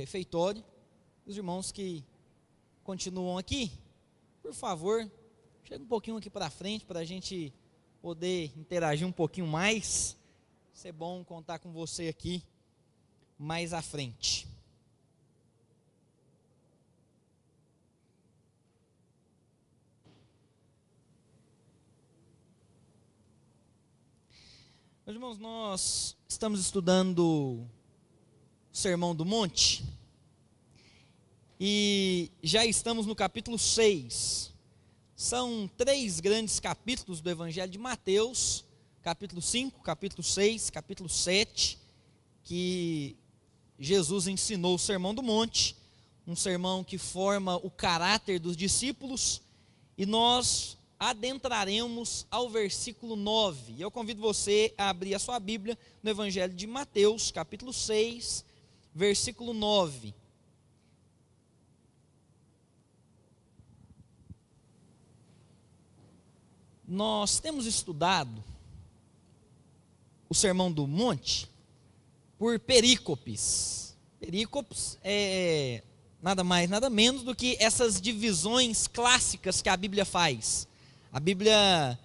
refeitório. Os irmãos que continuam aqui, por favor, chega um pouquinho aqui para frente para a gente poder interagir um pouquinho mais. Vai ser bom contar com você aqui mais à frente. Meus irmãos, nós estamos estudando o Sermão do Monte e já estamos no capítulo 6. São 3 grandes capítulos do Evangelho de Mateus, capítulo 5, capítulo 6, capítulo 7, que Jesus ensinou o Sermão do Monte, um sermão que forma o caráter dos discípulos, e nós adentraremos ao versículo 9. Eu convido você a abrir a sua Bíblia no Evangelho de Mateus, capítulo 6, versículo 9. Nós temos estudado o Sermão do Monte por perícopes. Perícopes é nada mais, nada menos do que essas divisões clássicas que a Bíblia faz. A Bíblia,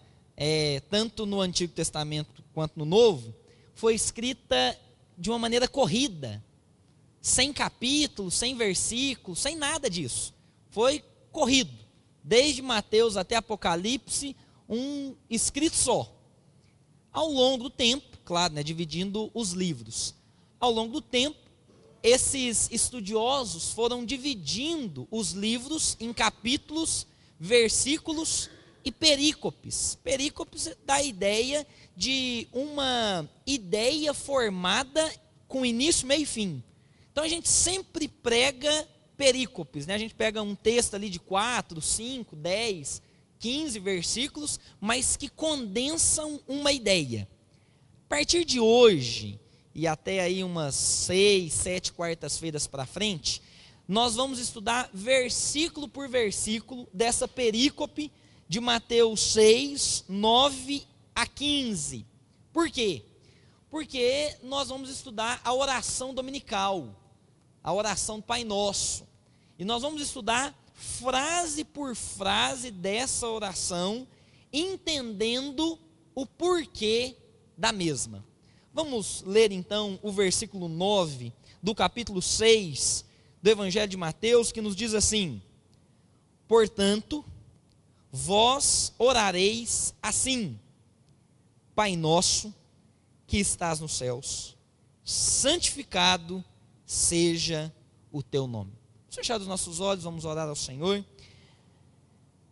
tanto no Antigo Testamento quanto no Novo, foi escrita de uma maneira corrida, sem capítulos, sem versículos, sem nada disso. Foi corrido, desde Mateus até Apocalipse, um escrito só. Ao longo do tempo, claro, dividindo os livros. Ao longo do tempo, esses estudiosos foram dividindo os livros em capítulos, versículos e perícopes. Perícopes dá a ideia de uma ideia formada com início, meio e fim. Então a gente sempre prega perícopes, A gente pega um texto ali de 4, 5, 10, 15 versículos, mas que condensam uma ideia. A partir de hoje, e até aí umas 6, 7 quartas-feiras para frente, nós vamos estudar versículo por versículo dessa perícope de Mateus 6, 9 a 15. Por quê? Porque nós vamos estudar a oração dominical, a oração do Pai Nosso. E nós vamos estudar frase por frase dessa oração, entendendo o porquê da mesma. Vamos ler então o versículo 9 do capítulo 6 do Evangelho de Mateus, que nos diz assim: portanto, vós orareis assim: Pai nosso, que estás nos céus, santificado seja o teu nome. Vamos fechar os nossos olhos, vamos orar ao Senhor.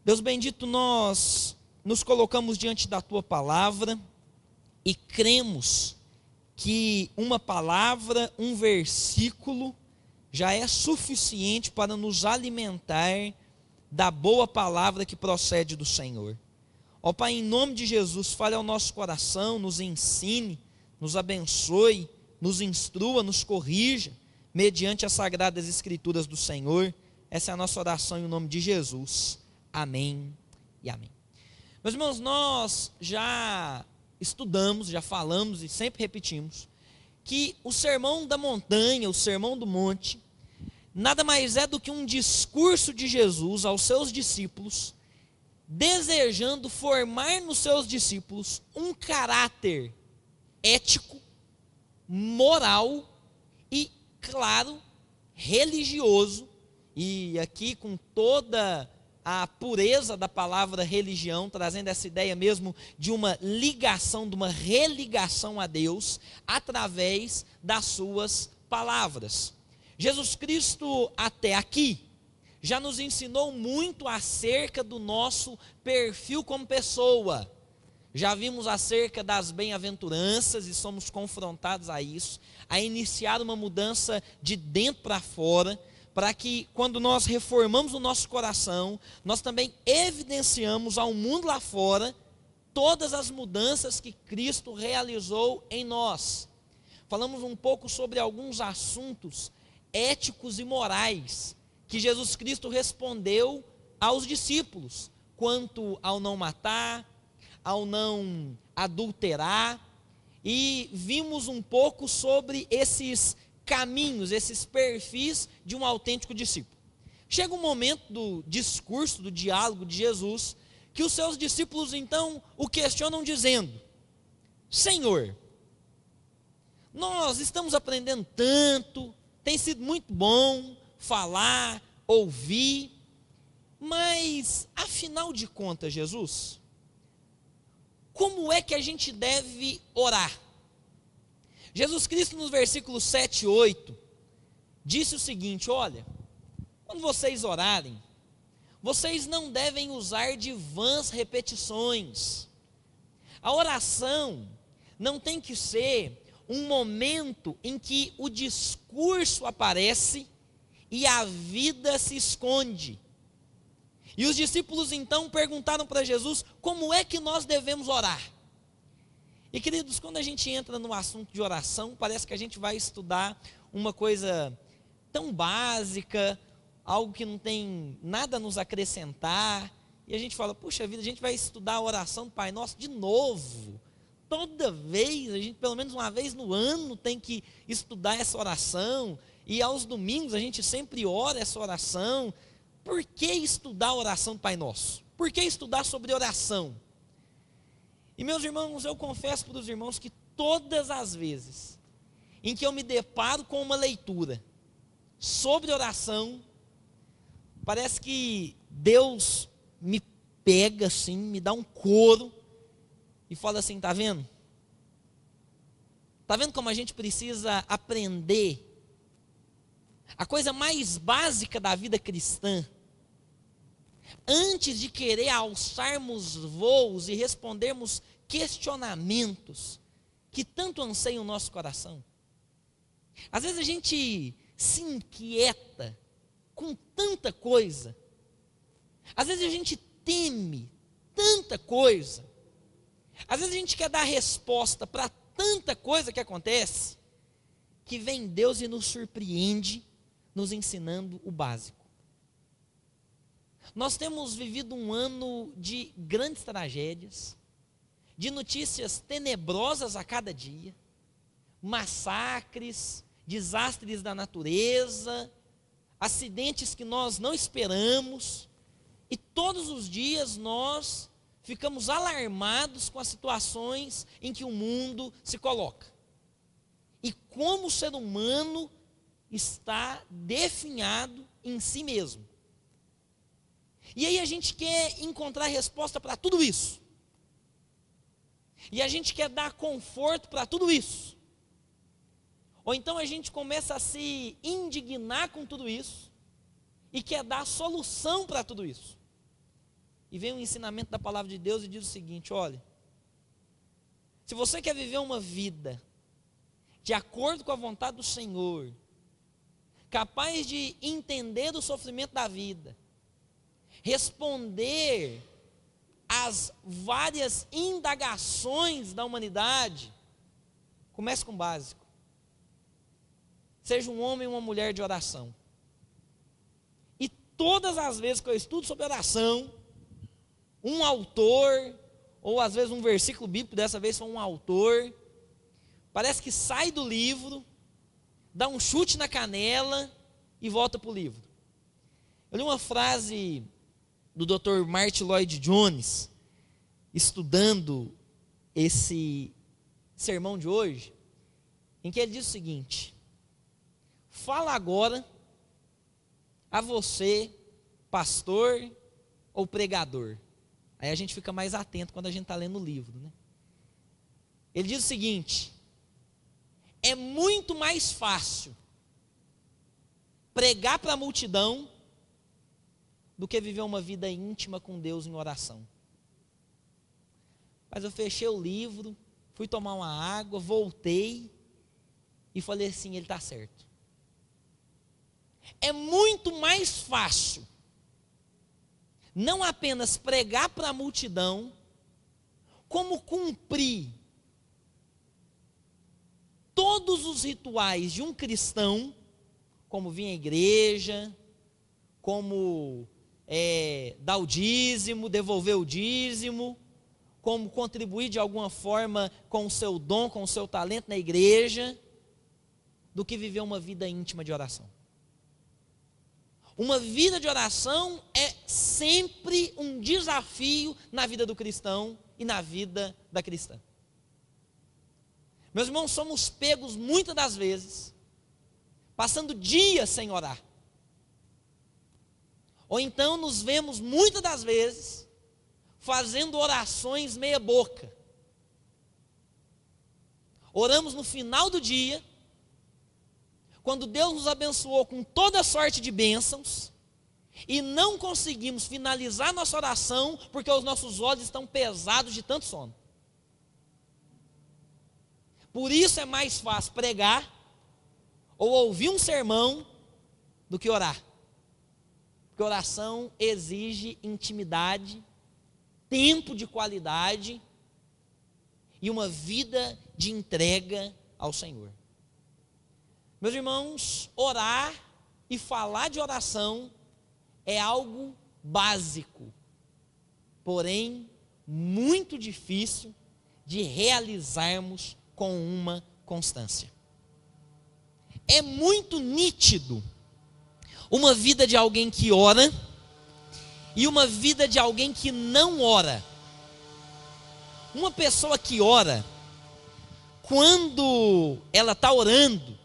Deus bendito, nós nos colocamos diante da tua palavra e cremos que uma palavra, um versículo já é suficiente para nos alimentar da boa palavra que procede do Senhor. Ó Pai, em nome de Jesus, fale ao nosso coração, nos ensine, nos abençoe, nos instrua, nos corrija, mediante as sagradas escrituras do Senhor. Essa é a nossa oração em nome de Jesus. Amém e amém. Meus irmãos, nós já estudamos, já falamos e sempre repetimos que o Sermão da Montanha, o Sermão do Monte, nada mais é do que um discurso de Jesus aos seus discípulos, desejando formar nos seus discípulos um caráter ético, moral e, claro, religioso, e aqui com toda a pureza da palavra religião, trazendo essa ideia mesmo de uma ligação, de uma religação a Deus, através das suas palavras. Jesus Cristo, até aqui, já nos ensinou muito acerca do nosso perfil como pessoa. Já vimos acerca das bem-aventuranças e somos confrontados a isso, a iniciar uma mudança de dentro para fora, para que quando nós reformamos o nosso coração, nós também evidenciamos ao mundo lá fora todas as mudanças que Cristo realizou em nós. Falamos um pouco sobre alguns assuntos éticos e morais que Jesus Cristo respondeu aos discípulos, quanto ao não matar, ao não adulterar, e vimos um pouco sobre esses caminhos, esses perfis de um autêntico discípulo. Chega um momento do discurso, do diálogo de Jesus, que os seus discípulos então o questionam dizendo: Senhor, nós estamos aprendendo tanto, tem sido muito bom falar, ouvir, mas afinal de contas, Jesus, como é que a gente deve orar? Jesus Cristo, nos versículos 7 e 8, disse o seguinte: olha, quando vocês orarem, vocês não devem usar de vãs repetições. A oração não tem que ser um momento em que o discurso aparece e a vida se esconde. E os discípulos então perguntaram para Jesus como é que nós devemos orar. E queridos, quando a gente entra no assunto de oração, parece que a gente vai estudar uma coisa tão básica, algo que não tem nada a nos acrescentar, e a gente fala: puxa vida, a gente vai estudar a oração do Pai Nosso de novo. Toda vez, a gente pelo menos uma vez no ano tem que estudar essa oração, e aos domingos a gente sempre ora essa oração. Por que estudar a oração do Pai Nosso? Por que estudar sobre oração? E meus irmãos, eu confesso para os irmãos que todas as vezes em que eu me deparo com uma leitura sobre oração, parece que Deus me pega assim, me dá um coro e fala assim: tá vendo? Tá vendo como a gente precisa aprender a coisa mais básica da vida cristã, antes de querer alçarmos voos e respondermos questionamentos que tanto anseiam o nosso coração? Às vezes a gente se inquieta com tanta coisa, às vezes a gente teme tanta coisa, às vezes a gente quer dar resposta para tanta coisa que acontece, que vem Deus e nos surpreende, nos ensinando o básico. Nós temos vivido um ano de grandes tragédias, de notícias tenebrosas a cada dia, massacres, desastres da natureza, acidentes que nós não esperamos, e todos os dias nós ficamos alarmados com as situações em que o mundo se coloca. E como o ser humano está definhado em si mesmo. E aí a gente quer encontrar resposta para tudo isso. E a gente quer dar conforto para tudo isso. Ou então a gente começa a se indignar com tudo isso e quer dar solução para tudo isso. E vem um ensinamento da palavra de Deus e diz o seguinte: olha, se você quer viver uma vida de acordo com a vontade do Senhor, capaz de entender o sofrimento da vida, responder às várias indagações da humanidade, comece com o básico. Seja um homem ou uma mulher de oração. E todas as vezes que eu estudo sobre oração, um autor, ou às vezes um versículo bíblico, dessa vez foi um autor, parece que sai do livro, dá um chute na canela e volta para o livro. Eu li uma frase do Dr. Martyn Lloyd-Jones, estudando esse sermão de hoje, em que ele diz o seguinte: fala agora a você, pastor ou pregador. Aí a gente fica mais atento quando a gente está lendo o livro, né? Ele diz o seguinte: é muito mais fácil pregar para a multidão do que viver uma vida íntima com Deus em oração. Mas eu fechei o livro, fui tomar uma água, voltei e falei assim: ele está certo. É muito mais fácil não apenas pregar para a multidão, como cumprir todos os rituais de um cristão, como vir à igreja, como dar o dízimo, devolver o dízimo, como contribuir de alguma forma com o seu dom, com o seu talento na igreja, do que viver uma vida íntima de oração. Uma vida de oração é sempre um desafio na vida do cristão e na vida da cristã. Meus irmãos, somos pegos muitas das vezes passando dias sem orar. Ou então nos vemos muitas das vezes fazendo orações meia boca. Oramos no final do dia, quando Deus nos abençoou com toda sorte de bênçãos, e não conseguimos finalizar nossa oração, porque os nossos olhos estão pesados de tanto sono. Por isso é mais fácil pregar, ou ouvir um sermão, do que orar. Porque oração exige intimidade, tempo de qualidade, e uma vida de entrega ao Senhor. Meus irmãos, orar e falar de oração é algo básico, porém muito difícil de realizarmos com uma constância. É muito nítido uma vida de alguém que ora e uma vida de alguém que não ora. Uma pessoa que ora, quando ela está orando,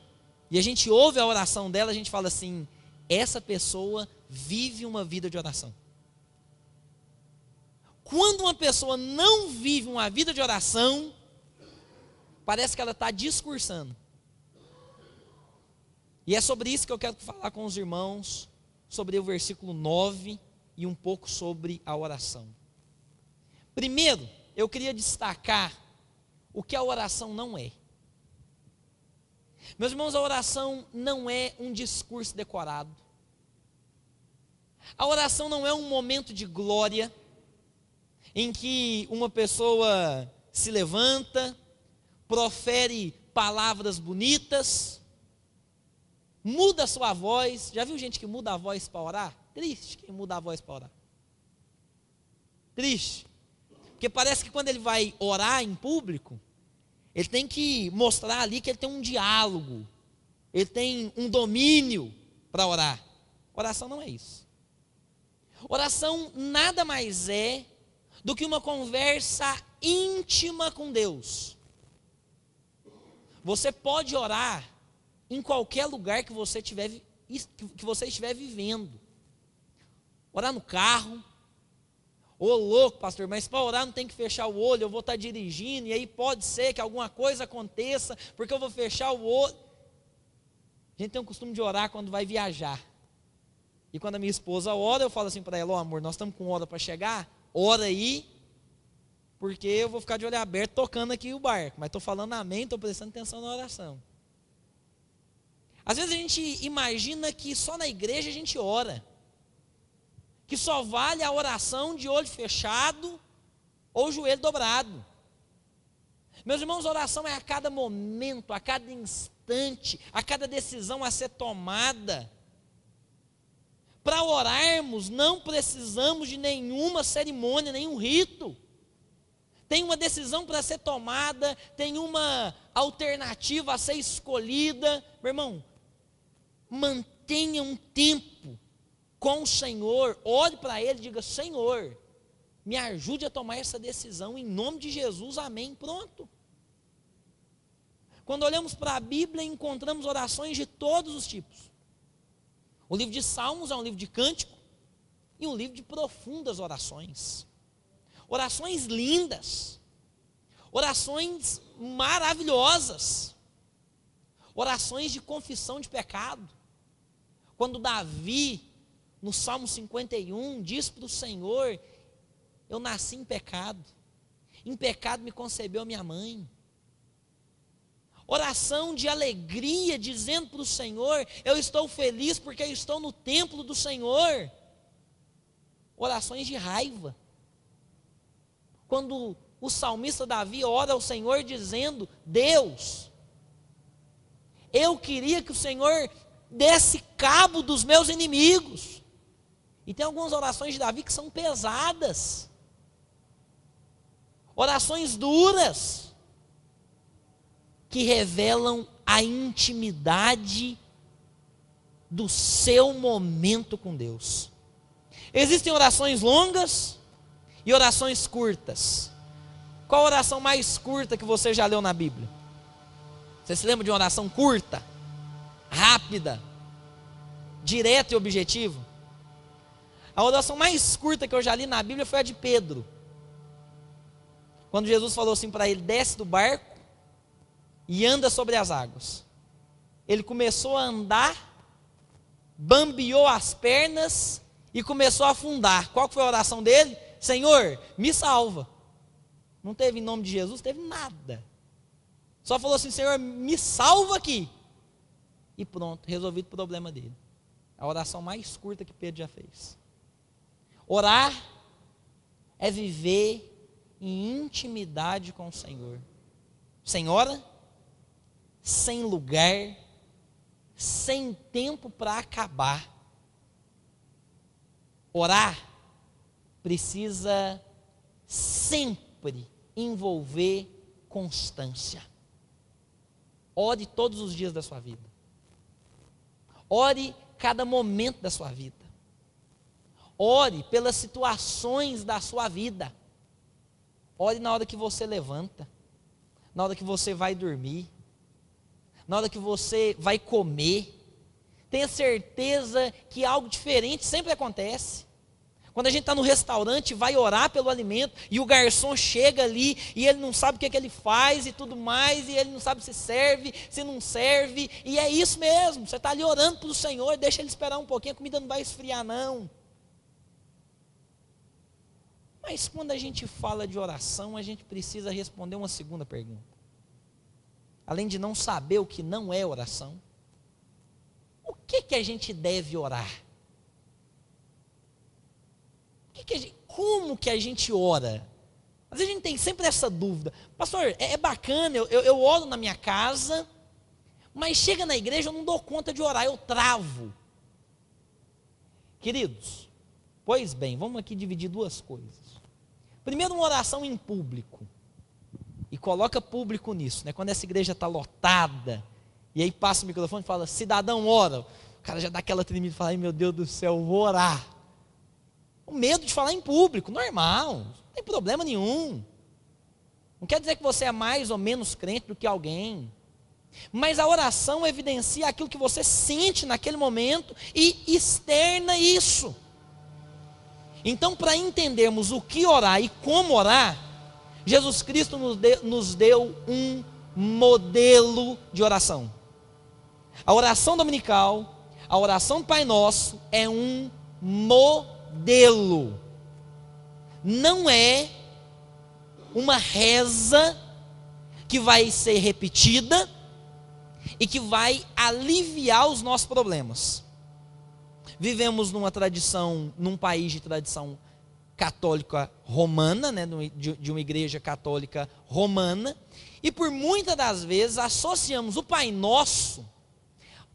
e a gente ouve a oração dela, a gente fala assim: essa pessoa vive uma vida de oração. Quando uma pessoa não vive uma vida de oração, parece que ela está discursando. E é sobre isso que eu quero falar com os irmãos, sobre o versículo 9 e um pouco sobre a oração. Primeiro, eu queria destacar o que a oração não é. Meus irmãos, a oração não é um discurso decorado. A oração não é um momento de glória, em que uma pessoa se levanta, profere palavras bonitas, muda a sua voz. Já viu gente que muda a voz para orar? Triste quem muda a voz para orar. Triste. Porque parece que quando ele vai orar em público, ele tem que mostrar ali que ele tem um diálogo, ele tem um domínio para orar. Oração não é isso. Oração nada mais é do que uma conversa íntima com Deus. Você pode orar em qualquer lugar que você estiver vivendo. Orar no carro. Ô louco, pastor, mas para orar não tem que fechar o olho, eu vou estar dirigindo, e aí pode ser que alguma coisa aconteça, porque eu vou fechar o olho. A gente tem o costume de orar quando vai viajar. E quando a minha esposa ora, eu falo assim para ela: ó amor, nós estamos com hora para chegar, ora aí, porque eu vou ficar de olho aberto tocando aqui o barco, mas estou falando amém, estou prestando atenção na oração. Às vezes a gente imagina que só na igreja a gente ora, que só vale a oração de olho fechado ou joelho dobrado. Meus irmãos, oração é a cada momento, a cada instante, a cada decisão a ser tomada. Para orarmos, não precisamos de nenhuma cerimônia, nenhum rito. Tem uma decisão para ser tomada, tem uma alternativa a ser escolhida. Meu irmão, mantenha um tempo com o Senhor, ore para Ele, diga: Senhor, me ajude a tomar essa decisão, em nome de Jesus, amém, pronto. Quando olhamos para a Bíblia, encontramos orações de todos os tipos. O livro de Salmos é um livro de cântico, e um livro de profundas orações. Orações lindas, orações maravilhosas, orações de confissão de pecado. Quando Davi, no Salmo 51, diz para o Senhor: eu nasci em pecado me concebeu minha mãe. Oração de alegria, dizendo para o Senhor: eu estou feliz porque eu estou no templo do Senhor. Orações de raiva, quando o salmista Davi ora ao Senhor dizendo: Deus, eu queria que o Senhor desse cabo dos meus inimigos. E tem algumas orações de Davi que são pesadas, orações duras, que revelam a intimidade do seu momento com Deus. Existem orações longas e orações curtas. Qual a oração mais curta que você já leu na Bíblia? Você se lembra de uma oração curta, rápida, direta e objetiva? A oração mais curta que eu já li na Bíblia foi a de Pedro. Quando Jesus falou assim para ele: desce do barco e anda sobre as águas. Ele começou a andar, bambeou as pernas e começou a afundar. Qual foi a oração dele? Senhor, me salva. Não teve em nome de Jesus, teve nada. Só falou assim: Senhor, me salva aqui. E pronto, resolvido o problema dele. A oração mais curta que Pedro já fez. Orar é viver em intimidade com o Senhor. Sem hora, sem lugar, sem tempo para acabar. Orar precisa sempre envolver constância. Ore todos os dias da sua vida. Ore cada momento da sua vida. Ore pelas situações da sua vida. Ore na hora que você levanta, na hora que você vai dormir, na hora que você vai comer. Tenha certeza que algo diferente sempre acontece. Quando a gente está no restaurante, vai orar pelo alimento, e o garçom chega ali, e ele não sabe o que é que ele faz e tudo mais, e ele não sabe se serve, se não serve, e é isso mesmo, você está ali orando para o Senhor, deixa ele esperar um pouquinho, a comida não vai esfriar não. Mas quando a gente fala de oração, a gente precisa responder uma segunda pergunta. Além de não saber o que não é oração, o que a gente deve orar? Como que a gente ora? Às vezes a gente tem sempre essa dúvida. Pastor, é bacana, eu oro na minha casa, mas chega na igreja eu não dou conta de orar, eu travo. Queridos, pois bem, vamos aqui dividir duas coisas. Primeiro, uma oração em público. E coloca público nisso, né? Quando essa igreja está lotada, e aí passa o microfone e fala: cidadão, ora. O cara já dá aquela tremida e fala: ai meu Deus do céu, eu vou orar. O medo de falar em público, normal, não tem problema nenhum. Não quer dizer que você é mais ou menos crente do que alguém. Mas a oração evidencia aquilo que você sente naquele momento e externa isso. Então, para entendermos o que orar e como orar, Jesus Cristo nos deu um modelo de oração. A oração dominical, a oração do Pai Nosso é um modelo. Não é uma reza que vai ser repetida e que vai aliviar os nossos problemas. Vivemos numa tradição, num país de tradição católica romana, né, de uma igreja católica romana, e por muitas das vezes associamos o Pai Nosso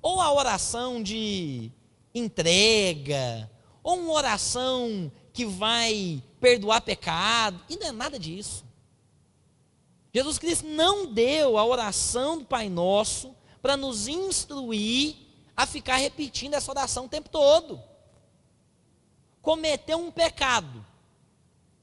ou a oração de entrega, ou uma oração que vai perdoar pecado, e não é nada disso. Jesus Cristo não deu a oração do Pai Nosso para nos instruir a ficar repetindo essa oração o tempo todo. Cometeu um pecado,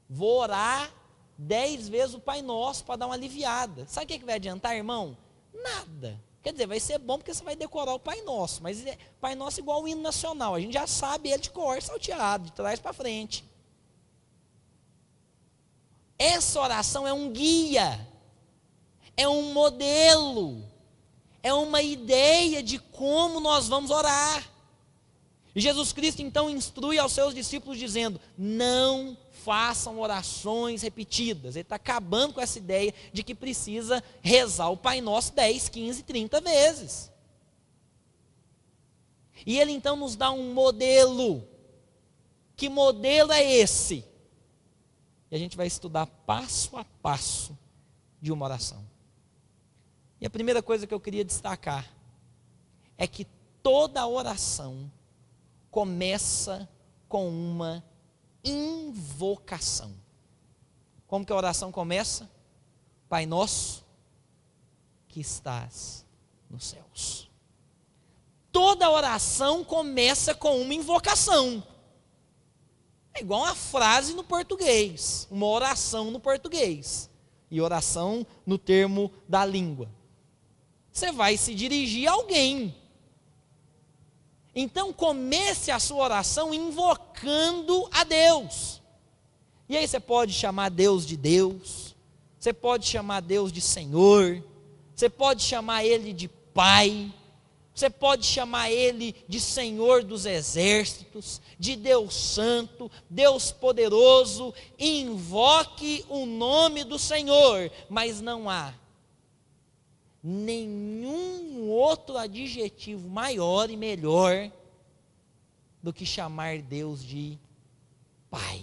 vou orar 10 vezes o Pai Nosso para dar uma aliviada. Sabe o que vai adiantar, irmão? Nada. Quer dizer, vai ser bom porque você vai decorar o Pai Nosso, mas Pai Nosso é igual o hino nacional, a gente já sabe ele de cor, salteado, de trás para frente. Essa oração é um guia, é um modelo, é uma ideia de como nós vamos orar. E Jesus Cristo então instrui aos seus discípulos dizendo: não façam orações repetidas. Ele está acabando com essa ideia de que precisa rezar o Pai Nosso 10, 15, 30 vezes. E ele então nos dá um modelo. Que modelo é esse? E a gente vai estudar passo a passo de uma oração. E a primeira coisa que eu queria destacar é que toda oração começa com uma invocação. Como que a oração começa? Pai nosso que estás nos céus. Toda oração começa com uma invocação. É igual uma frase no português, uma oração no português. E oração no termo da língua. Você vai se dirigir a alguém. Então comece a sua oração invocando a Deus. E aí você pode chamar Deus de Deus, você pode chamar Deus de Senhor, você pode chamar Ele de Pai, você pode chamar Ele de Senhor dos Exércitos, de Deus Santo, Deus Poderoso. Invoque o nome do Senhor, mas não há nenhum outro adjetivo maior e melhor do que chamar Deus de Pai.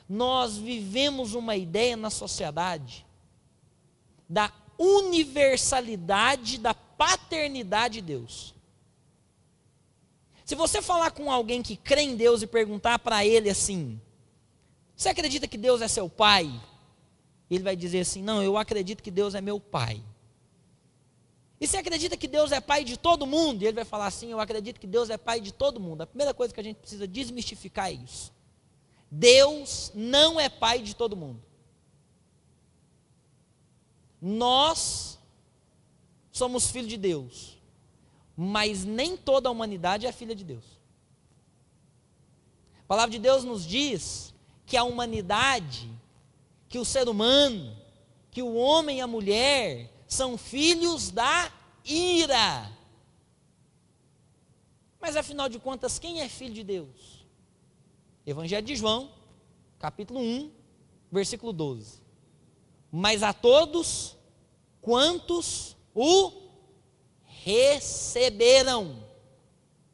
Nós vivemos uma ideia na sociedade da universalidade da paternidade de Deus. Se você falar com alguém que crê em Deus e perguntar para ele assim: você acredita que Deus é seu pai? Ele vai dizer assim: não, eu acredito que Deus é meu pai. E você acredita que Deus é pai de todo mundo? E ele vai falar assim: eu acredito que Deus é pai de todo mundo. A primeira coisa que a gente precisa desmistificar é isso. Deus não é pai de todo mundo. Nós somos filhos de Deus, mas nem toda a humanidade é filha de Deus. A palavra de Deus nos diz que a humanidade, que o ser humano, que o homem e a mulher são filhos da ira. Mas afinal de contas, quem é filho de Deus? Evangelho de João, capítulo 1, versículo 12. Mas a todos quantos o receberam,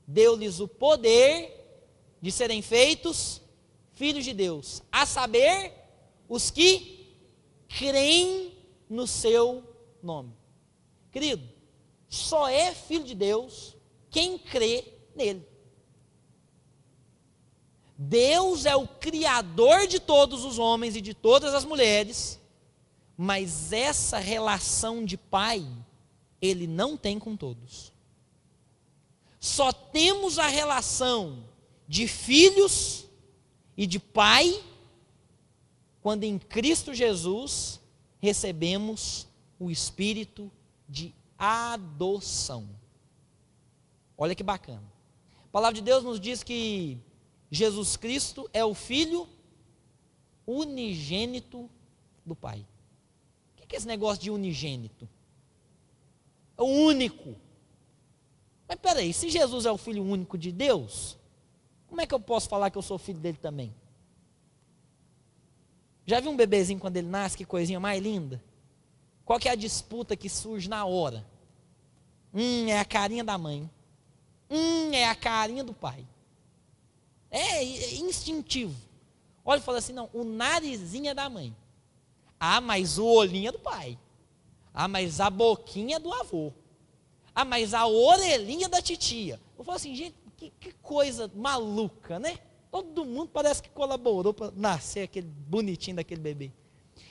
deu-lhes o poder de serem feitos filhos de Deus, a saber, os que creem no seu nome. Querido, só é filho de Deus quem crê nele. Deus é o criador de todos os homens e de todas as mulheres, mas essa relação de pai, ele não tem com todos. Só temos a relação de filhos e de pai quando em Cristo Jesus recebemos o espírito de adoção. Olha que bacana. A palavra de Deus nos diz que Jesus Cristo é o Filho unigênito do Pai. O que é esse negócio de unigênito? É o único. Mas peraí, se Jesus é o Filho único de Deus, como é que eu posso falar que eu sou filho dele também? Já viu um bebezinho quando ele nasce, que coisinha mais linda? Qual que é a disputa que surge na hora? É a carinha da mãe. É a carinha do pai. É instintivo. Olha e fala assim: não, o narizinho é da mãe. Ah, mas o olhinho é do pai. Ah, mas a boquinha é do avô. Ah, mas a orelhinha é da titia. Eu falo assim, gente, que coisa maluca, né? Todo mundo parece que colaborou para nascer aquele bonitinho daquele bebê.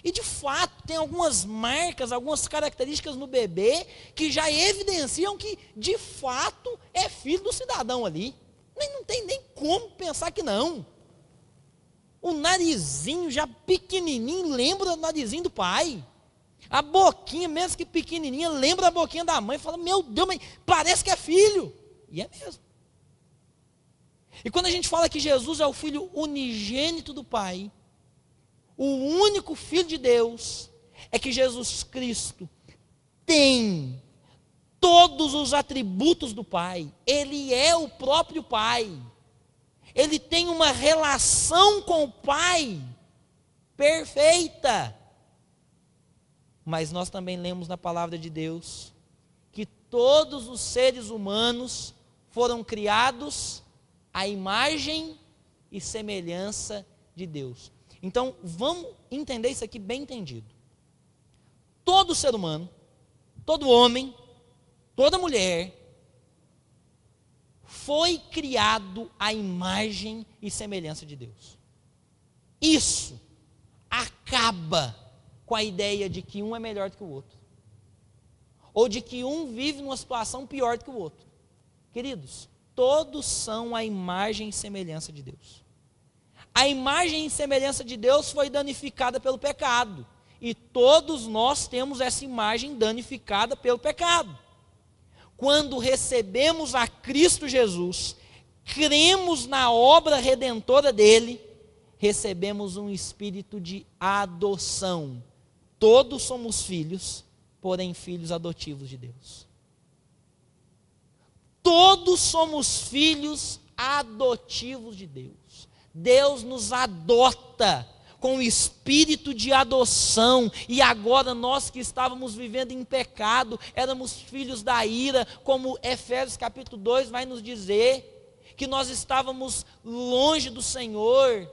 E de fato, tem algumas marcas, algumas características no bebê que já evidenciam que de fato é filho do cidadão ali. Não tem nem como pensar que não. O narizinho já pequenininho lembra do narizinho do pai. A boquinha, mesmo que pequenininha, lembra a boquinha da mãe. Fala, meu Deus, mas parece que é filho. E é mesmo. E quando a gente fala que Jesus é o Filho unigênito do Pai, o único Filho de Deus, é que Jesus Cristo tem todos os atributos do Pai. Ele é o próprio Pai. Ele tem uma relação com o Pai perfeita. Mas nós também lemos na palavra de Deus que todos os seres humanos foram criados à imagem e semelhança de Deus. Então, vamos entender isso aqui bem entendido. Todo ser humano, todo homem, toda mulher, foi criado à imagem e semelhança de Deus. Isso acaba com a ideia de que um é melhor do que o outro. ou de que um vive numa situação pior do que o outro. Queridos, todos são a imagem e semelhança de Deus. A imagem e semelhança de Deus foi danificada pelo pecado, e todos nós temos essa imagem danificada pelo pecado. Quando recebemos a Cristo Jesus, cremos na obra redentora dele, recebemos um espírito de adoção. Todos somos filhos, porém filhos adotivos de Deus. Todos somos filhos adotivos de Deus. Deus nos adota com o espírito de adoção, e agora nós que estávamos vivendo em pecado, éramos filhos da ira, como Efésios capítulo 2 vai nos dizer, que nós estávamos longe do Senhor,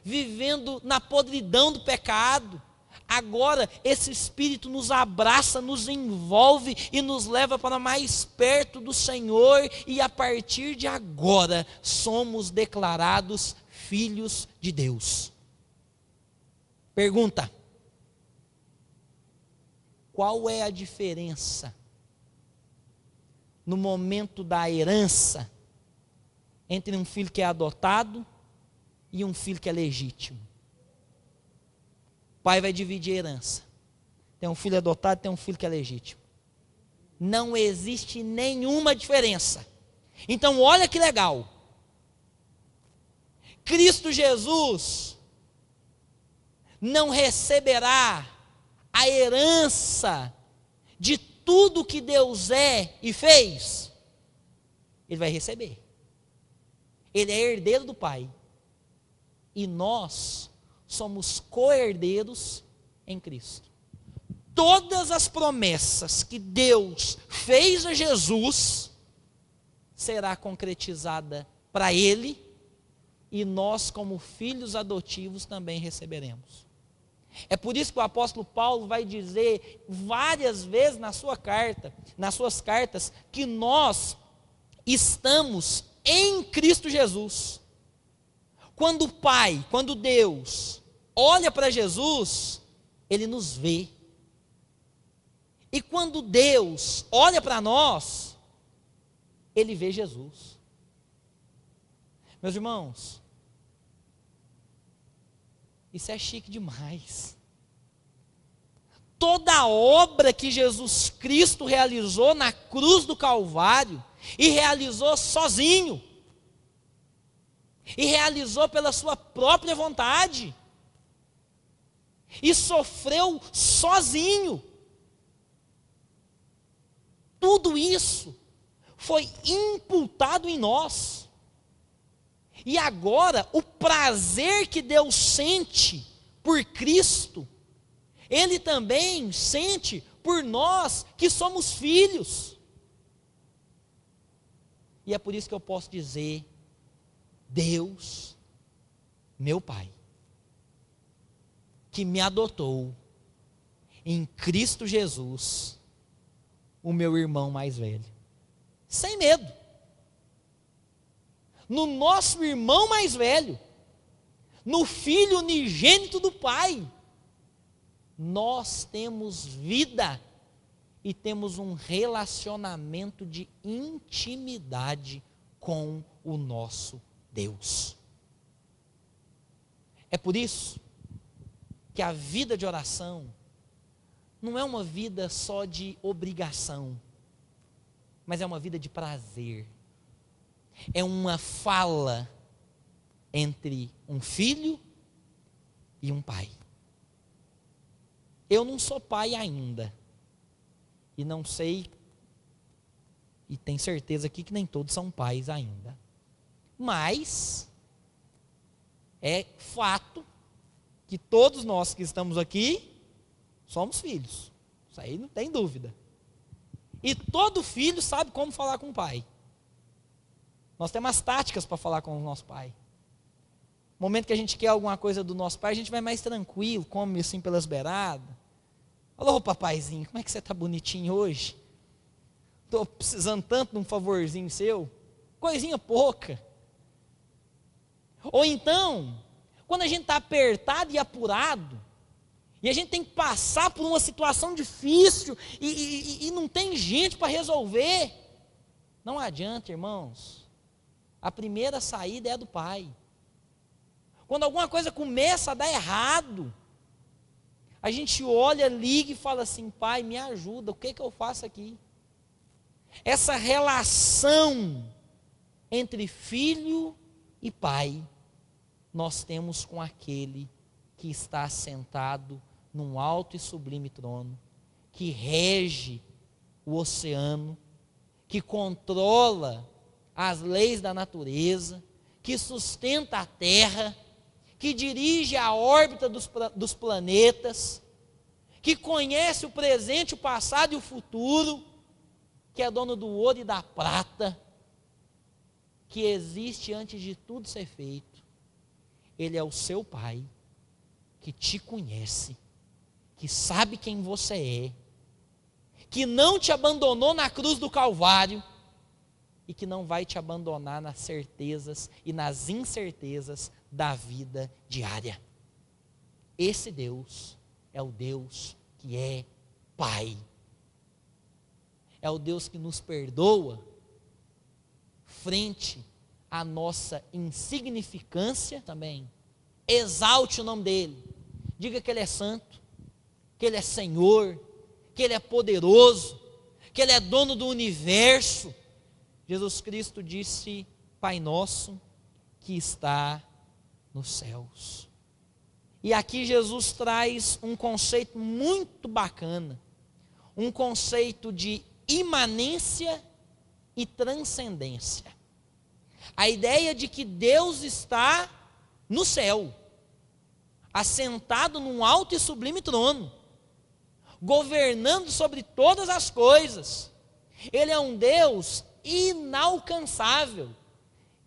vivendo na podridão do pecado. Agora esse Espírito nos abraça, nos envolve e nos leva para mais perto do Senhor, e a partir de agora somos declarados filhos de Deus. Pergunta: qual é a diferença no momento da herança entre um filho que é adotado e um filho que é legítimo? O pai vai dividir a herança. Tem um filho adotado, tem um filho que é legítimo. Não existe nenhuma diferença. Então olha que legal. Cristo Jesus não receberá a herança de tudo que Deus é e fez. Ele vai receber. Ele é herdeiro do Pai. E nós somos co-herdeiros em Cristo. Todas as promessas que Deus fez a Jesus será concretizada para Ele, e nós, como filhos adotivos, também receberemos. É por isso que o apóstolo Paulo vai dizer várias vezes nas suas cartas, que nós estamos em Cristo Jesus. Quando o Pai, quando Deus olha para Jesus, Ele nos vê. E quando Deus olha para nós, Ele vê Jesus. Meus irmãos, isso é chique demais. Toda a obra que Jesus Cristo realizou na cruz do Calvário, e realizou sozinho, e realizou pela sua própria vontade, e sofreu sozinho, tudo isso foi imputado em nós. E agora, o prazer que Deus sente por Cristo, Ele também sente por nós que somos filhos. E é por isso que eu posso dizer: Deus, meu Pai, que me adotou em Cristo Jesus, o meu irmão mais velho, sem medo. No nosso irmão mais velho, no filho unigênito do Pai, nós temos vida e temos um relacionamento de intimidade com o nosso Deus. É por isso que a vida de oração não é uma vida só de obrigação, mas é uma vida de prazer. É uma fala entre um filho e um pai. Eu não sou pai ainda, e não sei, e tenho certeza aqui que nem todos são pais ainda, mas é fato que todos nós que estamos aqui somos filhos. Isso aí não tem dúvida. E todo filho sabe como falar com o pai. Nós temos as táticas para falar com o nosso pai. No momento que a gente quer alguma coisa do nosso pai, a gente vai mais tranquilo, come assim pelas beiradas. Alô, papaizinho, como é que você está bonitinho hoje? Estou precisando tanto de um favorzinho seu. Coisinha pouca. Ou então, quando a gente está apertado e apurado, E a gente tem que passar por uma situação difícil e não tem gente para resolver. Não adianta, irmãos. A primeira saída é a do pai. Quando alguma coisa começa a dar errado, a gente olha, liga e fala assim: pai, me ajuda, o que eu faço aqui? Essa relação entre filho e pai, nós temos com aquele que está sentado num alto e sublime trono, que rege o oceano, que controla as leis da natureza, que sustenta a terra, que dirige a órbita dos planetas, que conhece o presente, o passado e o futuro, que é dono do ouro e da prata, que existe antes de tudo ser feito. Ele é o seu pai, que te conhece, que sabe quem você é, que não te abandonou na cruz do Calvário e que não vai te abandonar nas certezas e nas incertezas da vida diária. Esse Deus é o Deus que é Pai. É o Deus que nos perdoa frente à nossa insignificância também. Exalte o nome dele. Diga que ele é santo, que ele é Senhor, que ele é poderoso, que ele é dono do universo. Jesus Cristo disse: Pai nosso que está nos céus. E aqui Jesus traz um conceito muito bacana, um conceito de imanência e transcendência. A ideia de que Deus está no céu, assentado num alto e sublime trono, governando sobre todas as coisas. Ele é um Deus inalcançável,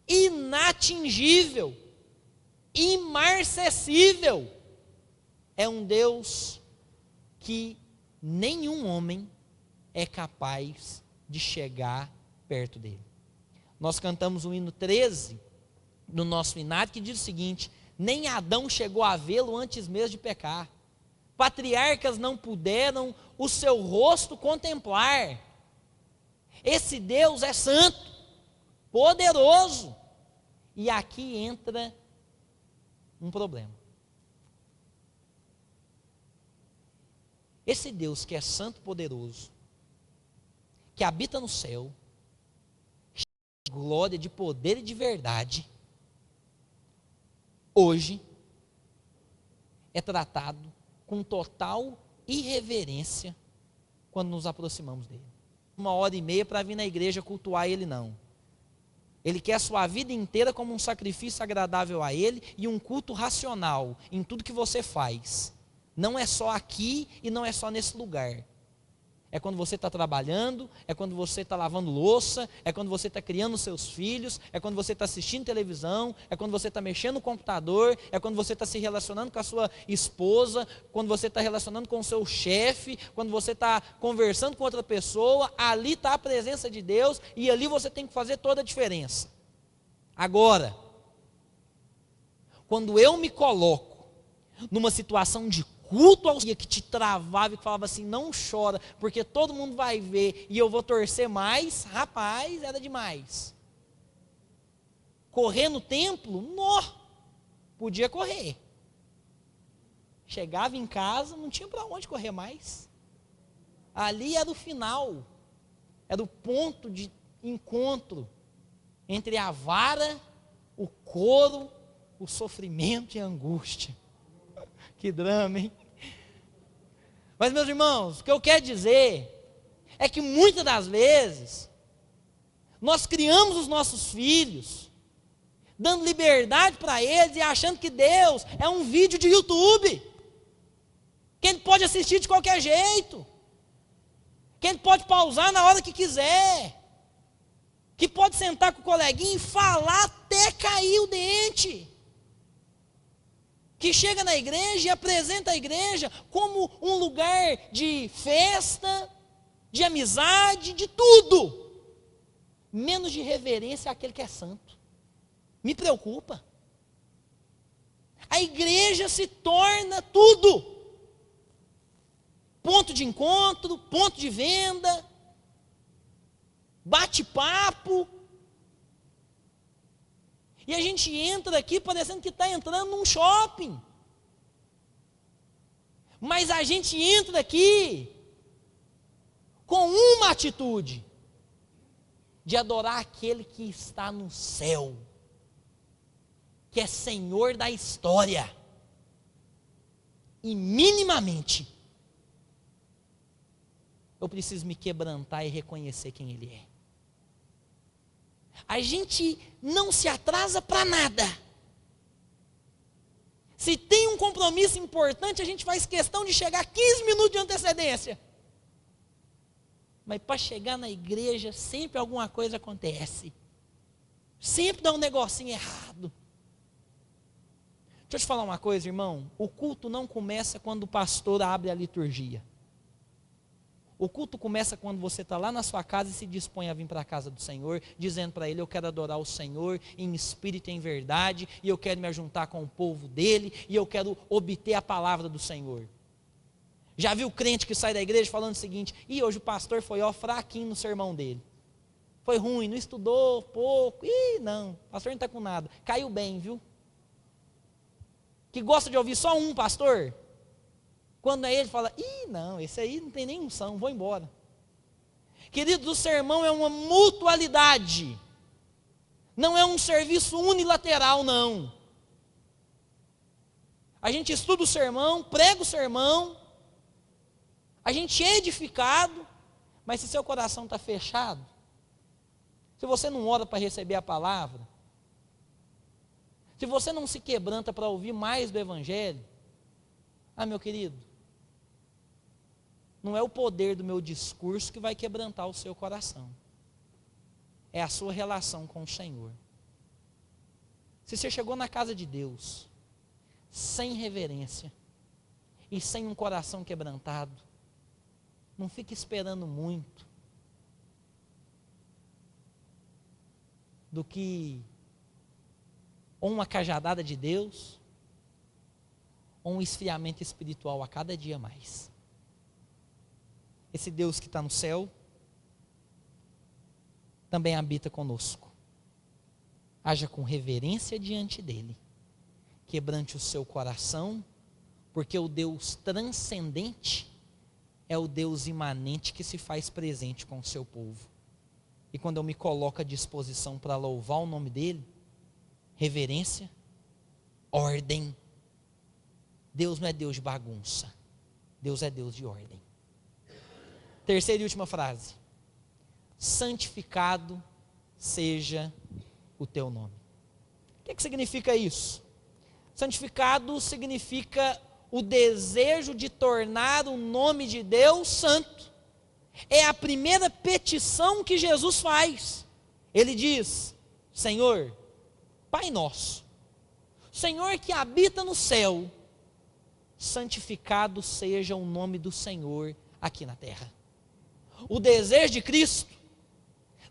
inatingível, imarcessível. É um Deus que nenhum homem é capaz de chegar perto dele. Nós cantamos o hino 13 do nosso inário, que diz o seguinte: nem Adão chegou a vê-lo antes mesmo de pecar. Patriarcas não puderam o seu rosto contemplar. Esse Deus é santo, poderoso. E aqui entra um problema. Esse Deus que é santo, poderoso, que habita no céu, cheio de glória, de poder e de verdade, hoje é tratado com total irreverência quando nos aproximamos dele. 1h30 para vir na igreja cultuar ele, não. Ele quer a sua vida inteira como um sacrifício agradável a ele e um culto racional em tudo que você faz. Não é só aqui e não é só nesse lugar. É quando você está trabalhando, é quando você está lavando louça, é quando você está criando seus filhos, é quando você está assistindo televisão, é quando você está mexendo no computador, é quando você está se relacionando com a sua esposa, quando você está relacionando com o seu chefe, quando você está conversando com outra pessoa. Ali está a presença de Deus e ali você tem que fazer toda a diferença. Agora, quando eu me coloco numa situação de culto ao dia que te travava e que falava assim: não chora, porque todo mundo vai ver e eu vou torcer mais, rapaz, era demais. Correr no templo? Nó, podia correr. Chegava em casa, não tinha para onde correr mais. Ali era o final, era o ponto de encontro entre a vara, o couro, o sofrimento e a angústia. Que drama, hein? Mas, meus irmãos, o que eu quero dizer é que muitas das vezes nós criamos os nossos filhos, dando liberdade para eles e achando que Deus é um vídeo de YouTube, que ele pode assistir de qualquer jeito, que ele pode pausar na hora que quiser, que pode sentar com o coleguinha e falar até cair o dente, que chega na igreja e apresenta a igreja como um lugar de festa, de amizade, de tudo, menos de reverência àquele que é santo. Me preocupa. A igreja se torna tudo. ponto de encontro, ponto de venda, bate-papo. E a gente entra aqui parecendo que está entrando num shopping. Mas a gente entra aqui com uma atitude: de adorar aquele que está no céu, que é Senhor da história. E minimamente eu preciso me quebrantar e reconhecer quem Ele é. A gente não se atrasa para nada. Se tem um compromisso importante, a gente faz questão de chegar 15 minutos de antecedência. Mas para chegar na igreja, sempre alguma coisa acontece. Sempre dá um negocinho errado. Deixa eu te falar uma coisa, irmão. O culto não começa quando o pastor abre a liturgia. O culto começa quando você está lá na sua casa e se dispõe a vir para a casa do Senhor, dizendo para Ele: eu quero adorar o Senhor em espírito e em verdade, e eu quero me ajuntar com o povo dEle, e eu quero obter a palavra do Senhor. Já viu crente que sai da igreja falando o seguinte: e hoje o pastor foi fraquinho no sermão dele. Foi ruim, não estudou pouco. Não, o pastor não está com nada. Caiu bem, viu? Que gosta de ouvir só um pastor. Quando é ele, fala: não, esse aí não tem nem unção, vou embora. Queridos, o sermão é uma mutualidade. Não é um serviço unilateral, não. A gente estuda o sermão, prega o sermão, a gente é edificado, mas se seu coração está fechado, se você não ora para receber a palavra, se você não se quebranta para ouvir mais do Evangelho, meu querido, não é o poder do meu discurso que vai quebrantar o seu coração. É a sua relação com o Senhor. Se você chegou na casa de Deus, sem reverência, e sem um coração quebrantado, não fique esperando muito do que ou uma cajadada de Deus, ou um esfriamento espiritual a cada dia mais. Esse Deus que está no céu também habita conosco. Haja com reverência diante dEle, quebrante o seu coração, porque o Deus transcendente é o Deus imanente que se faz presente com o seu povo. E quando eu me coloco à disposição para louvar o nome dEle, reverência, ordem. Deus não é Deus de bagunça, Deus é Deus de ordem. Terceira e última frase: santificado seja o teu nome. O que significa isso? Santificado significa o desejo de tornar o nome de Deus santo. É a primeira petição que Jesus faz. Ele diz: Senhor, Pai nosso, Senhor que habita no céu, santificado seja o nome do Senhor aqui na terra. O desejo de Cristo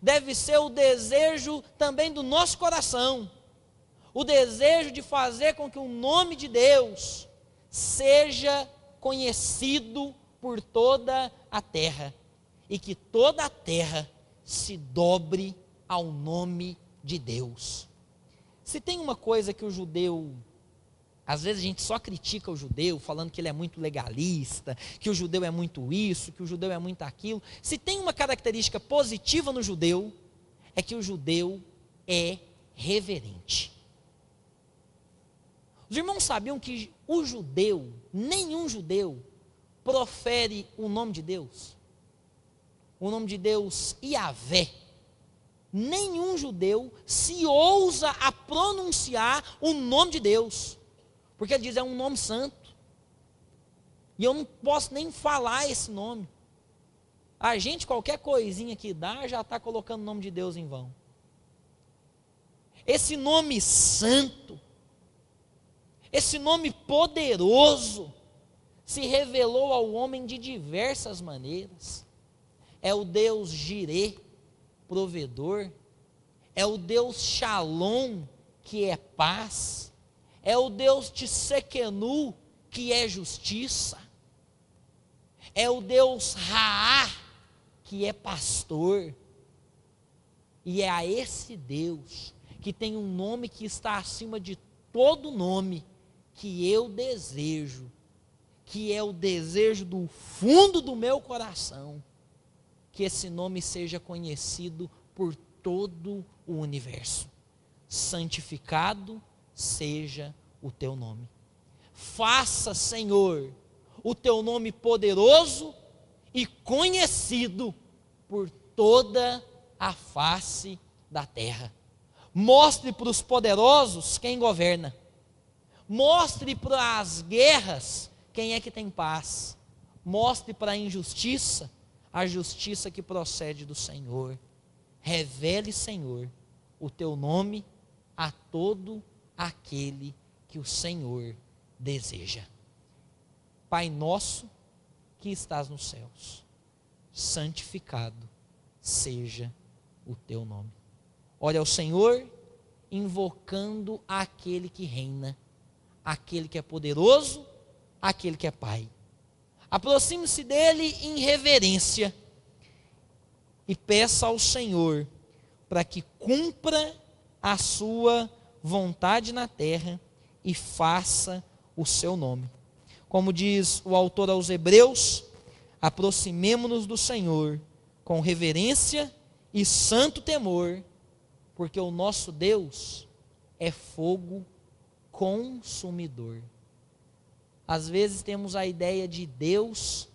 deve ser o desejo também do nosso coração, o desejo de fazer com que o nome de Deus seja conhecido por toda a terra, e que toda a terra se dobre ao nome de Deus. Se tem uma coisa que o judeu, às vezes a gente só critica o judeu, falando que ele é muito legalista, que o judeu é muito isso, que o judeu é muito aquilo. Se tem uma característica positiva no judeu, é que o judeu é reverente. Os irmãos sabiam que o judeu, nenhum judeu, profere o nome de Deus? O nome de Deus, Iavé. Nenhum judeu se ousa a pronunciar o nome de Deus, porque ele diz: é um nome santo, e eu não posso nem falar esse nome. A gente, qualquer coisinha que dá, já está colocando o nome de Deus em vão. Esse nome santo, esse nome poderoso, se revelou ao homem de diversas maneiras. É o Deus Jirê, provedor, é o Deus Shalom, que é paz, é o Deus Tsequenu, que é justiça, é o Deus Raá, que é pastor. E é a esse Deus, que tem um nome que está acima de todo nome, que eu desejo, que é o desejo do fundo do meu coração, que esse nome seja conhecido por todo o universo. Santificado seja o teu nome. Faça, Senhor, o teu nome poderoso e conhecido por toda a face da terra. Mostre para os poderosos quem governa. Mostre para as guerras quem é que tem paz. Mostre para a injustiça a justiça que procede do Senhor. Revele, Senhor, o teu nome a todo aquele que o Senhor deseja. Pai nosso que estás nos céus, santificado seja o teu nome. Ore ao Senhor, invocando aquele que reina, aquele que é poderoso, aquele que é Pai. Aproxime-se dele em reverência e peça ao Senhor para que cumpra a sua vontade na terra e faça o seu nome. Como diz o autor aos Hebreus, aproximemo-nos do Senhor com reverência e santo temor, porque o nosso Deus é fogo consumidor. Às vezes temos a ideia de Deus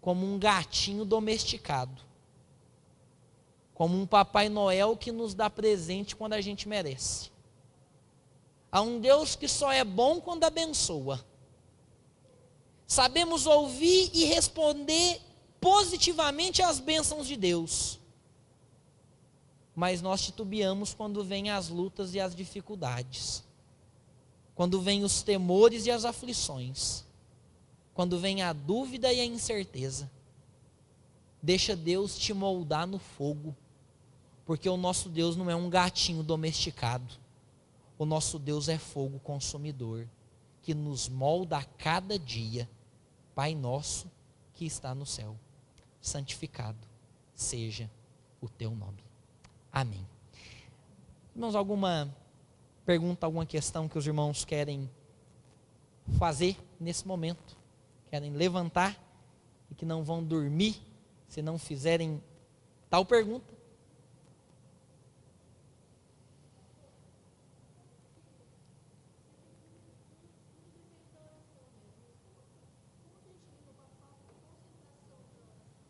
como um gatinho domesticado, como um Papai Noel que nos dá presente quando a gente merece. Há um Deus que só é bom quando abençoa. Sabemos ouvir e responder positivamente às bênçãos de Deus, mas nós titubeamos quando vêm as lutas e as dificuldades, quando vêm os temores e as aflições, quando vem a dúvida e a incerteza. Deixa Deus te moldar no fogo, porque o nosso Deus não é um gatinho domesticado. O nosso Deus é fogo consumidor, que nos molda a cada dia. Pai nosso que está no céu, santificado seja o teu nome. Amém. Irmãos, alguma pergunta, alguma questão que os irmãos querem fazer nesse momento? Querem levantar e que não vão dormir se não fizerem tal pergunta?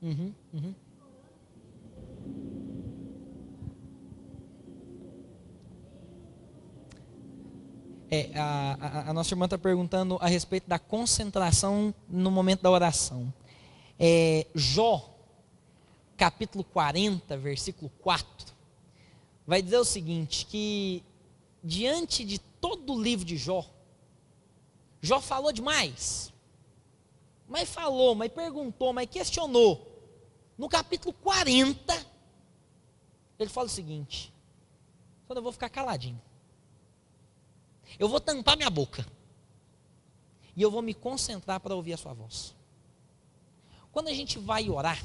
Uhum. A nossa irmã está perguntando a respeito da concentração no momento da oração. Jó, capítulo 40, versículo 4, vai dizer o seguinte, que diante de todo o livro de Jó, Jó falou demais, mas falou, mas perguntou, mas questionou. No capítulo 40, ele fala o seguinte: quando eu vou ficar caladinho, eu vou tampar minha boca e eu vou me concentrar para ouvir a sua voz. Quando a gente vai orar,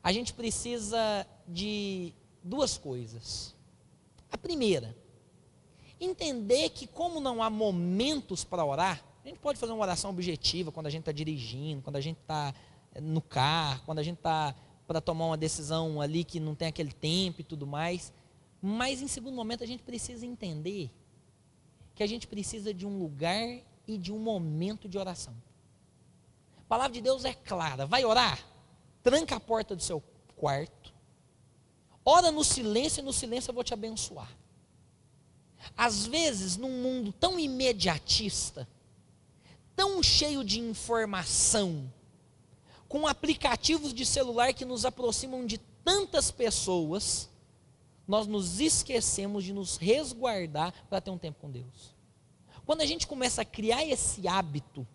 a gente precisa de duas coisas. A primeira, entender que como não há momentos para orar, a gente pode fazer uma oração objetiva quando a gente está dirigindo, quando a gente está no carro, quando a gente está para tomar uma decisão ali que não tem aquele tempo e tudo mais. Mas em segundo momento a gente precisa entender que a gente precisa de um lugar e de um momento de oração. A palavra de Deus é clara. Vai orar? Tranca a porta do seu quarto. Ora no silêncio e no silêncio eu vou te abençoar. Às vezes, num mundo tão imediatista, tão cheio de informação, com aplicativos de celular que nos aproximam de tantas pessoas, nós nos esquecemos de nos resguardar para ter um tempo com Deus. Quando a gente começa a criar esse hábito,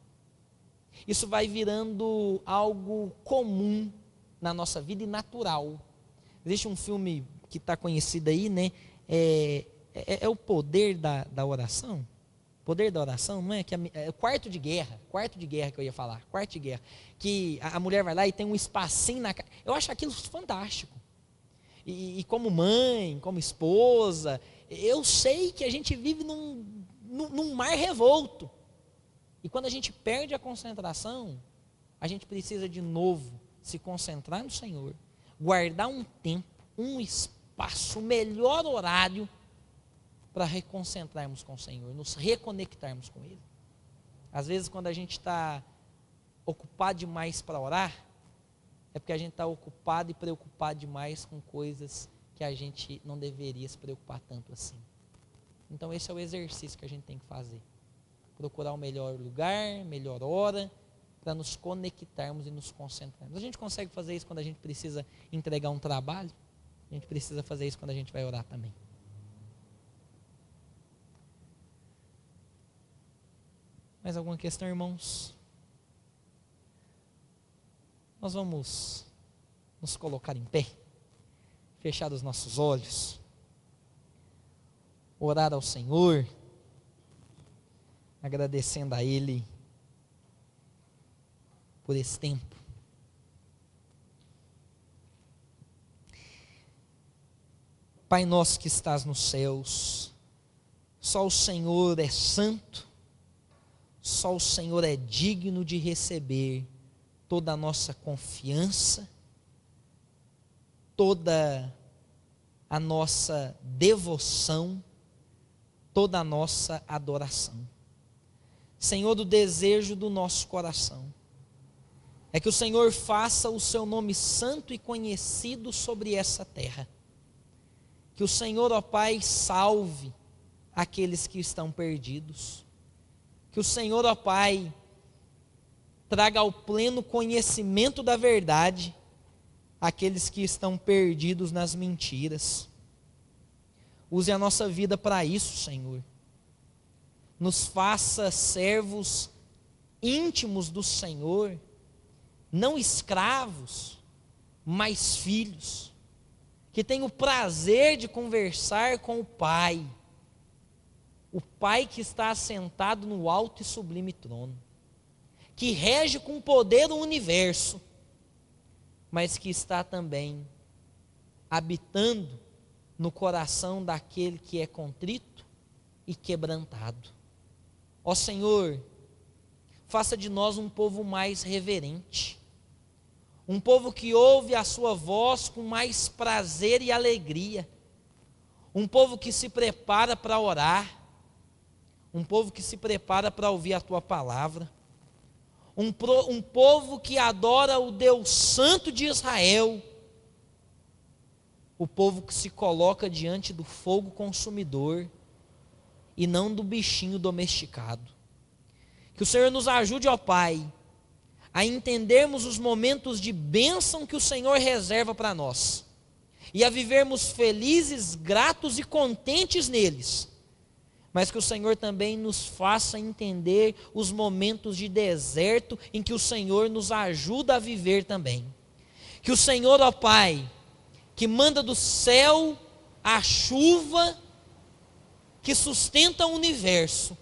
isso vai virando algo comum na nossa vida e natural. Existe um filme que está conhecido aí, né? É o poder da oração. Poder da oração, não é? É o quarto de guerra que eu ia falar, quarto de guerra. Que a mulher vai lá e tem um espacinho na casa. Eu acho aquilo fantástico. E como mãe, como esposa, eu sei que a gente vive num mar revolto. E quando a gente perde a concentração, a gente precisa de novo se concentrar no Senhor, guardar um tempo, um espaço, o melhor horário para reconcentrarmos com o Senhor, nos reconectarmos com Ele. Às vezes, quando a gente está ocupado demais para orar, é porque a gente está ocupado e preocupado demais com coisas que a gente não deveria se preocupar tanto assim. Então esse é o exercício que a gente tem que fazer. Procurar o melhor lugar, melhor hora, para nos conectarmos e nos concentrarmos. A gente consegue fazer isso quando a gente precisa entregar um trabalho, a gente precisa fazer isso quando a gente vai orar também. Mais alguma questão, irmãos? Nós vamos nos colocar em pé, fechar os nossos olhos, orar ao Senhor, agradecendo a Ele por esse tempo. Pai nosso que estás nos céus, só o Senhor é santo, só o Senhor é digno de receber toda a nossa confiança, toda a nossa devoção, toda a nossa adoração. Senhor, o desejo do nosso coração é que o Senhor faça o seu nome santo e conhecido sobre essa terra. Que o Senhor, ó Pai, salve aqueles que estão perdidos. Que o Senhor, ó Pai, traga ao pleno conhecimento da verdade aqueles que estão perdidos nas mentiras. Use a nossa vida para isso, Senhor. Nos faça servos íntimos do Senhor, não escravos, mas filhos, que tenham o prazer de conversar com o Pai que está assentado no alto e sublime trono, que rege com poder o universo, mas que está também habitando no coração daquele que é contrito e quebrantado. Ó Senhor, faça de nós um povo mais reverente, um povo que ouve a sua voz com mais prazer e alegria, um povo que se prepara para orar, um povo que se prepara para ouvir a tua palavra, um povo que adora o Deus Santo de Israel, o povo que se coloca diante do fogo consumidor e não do bichinho domesticado. Que o Senhor nos ajude, ó Pai, a entendermos os momentos de bênção que o Senhor reserva para nós e a vivermos felizes, gratos e contentes neles, mas que o Senhor também nos faça entender os momentos de deserto em que o Senhor nos ajuda a viver também. Que o Senhor, ó Pai, que manda do céu a chuva que sustenta o universo,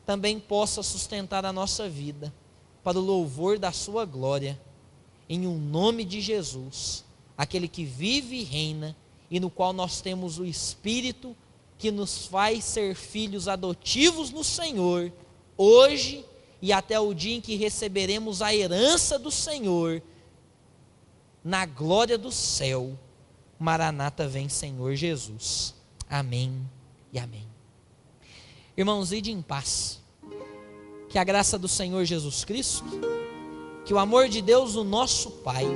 também possa sustentar a nossa vida para o louvor da sua glória, em um nome de Jesus, aquele que vive e reina e no qual nós temos o Espírito que nos faz ser filhos adotivos no Senhor, hoje e até o dia em que receberemos a herança do Senhor, na glória do céu. Maranata, vem Senhor Jesus. Amém e amém. Irmãos, ide em paz. Que a graça do Senhor Jesus Cristo, que o amor de Deus, o nosso Pai,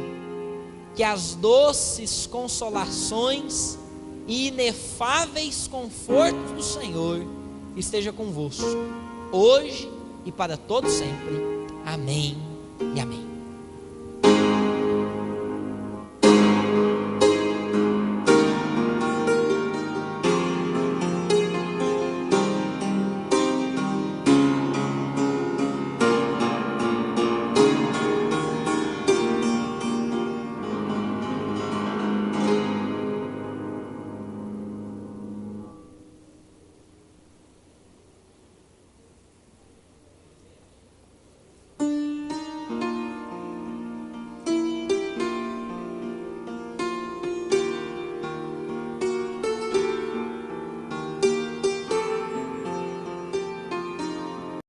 que as doces consolações e inefáveis confortos do Senhor esteja convosco, hoje e para todo sempre. Amém e amém.